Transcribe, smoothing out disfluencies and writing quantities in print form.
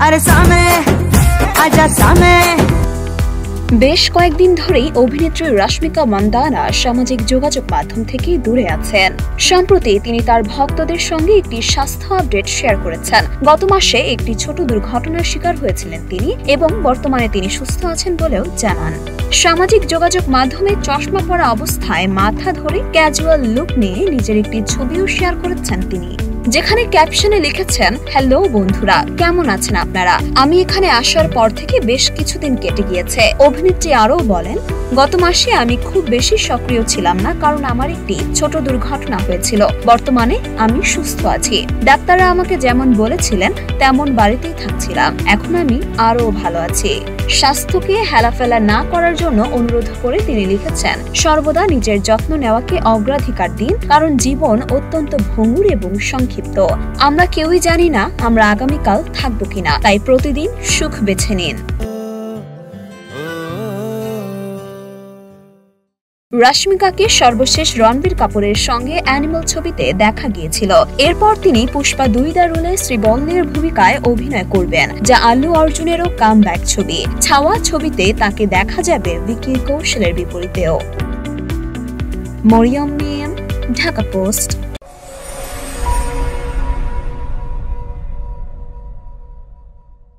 अरे सामने आजा सामने। বেশ কয়েকদিন ধরেই অভিনেত্রী রশ্মিকা মান্দানা সামাজিক যোগাযোগ মাধ্যম থেকে দূরে আছেন। সম্প্রতি তিনি তার ভক্তদের সঙ্গে একটি স্বাস্থ্য আপডেট শেয়ার করেছেন। গত মাসে একটি ছোট দুর্ঘটনার শিকার হয়েছিলেন তিনি এবং বর্তমানে তিনি সুস্থ আছেন বলেও জানান। সামাজিক যোগাযোগ মাধ্যমে চশমা পরা অবস্থায় মাথা ধরে ক্যাজুয়াল লুক নিয়ে নিজের একটি ছবিও শেয়ার করেছেন তিনি, যেখানে ক্যাপশনে লিখেছেন, হ্যালো বন্ধুরা, কেমন আছেন আপনারা? আমি এখানে আসার পর থেকে বেশ কিছুদিন কেটে গিয়েছে। অভিনেত্রী আরও বলেন, গত মাসে আমি খুব বেশি সক্রিয় ছিলাম না, কারণ আমার একটি ছোট দুর্ঘটনা হয়েছিল। বর্তমানে আমি সুস্থ আছি। ডাক্তাররা আমাকে যেমন বলেছিলেন তেমন বাড়িতেই থাকছিলাম। এখন আমি আরো ভালো আছি। স্বাস্থ্যকে হেলাফেলা না করার জন্য অনুরোধ করে তিনি লিখেছেন, সর্বদা নিজের যত্ন নেওয়াকে অগ্রাধিকার দিন, কারণ জীবন অত্যন্ত ভঙ্গুর এবং সংক্ষিপ্ত। আমরা কেউই জানি না আমরা আগামীকাল থাকবো কিনা, তাই প্রতিদিন সুখ বেছে নিন। রশ্মিকাকে সর্বশেষ রণবীর কাপুরের সঙ্গে অ্যানিমাল ছবিতে দেখা গিয়েছিল। এরপর তিনি পুষ্পা 2 দ্য রুলে শ্রীবল্লির ভূমিকায় অভিনয় করবেন, যা আল্লু অর্জুনেরও কামব্যাক ছবি। ছাওয়া ছবিতে তাকে দেখা যাবে ভিকি কৌশলের বিপরীতেও। মরিয়ম মিম, ঢাকা পোস্ট।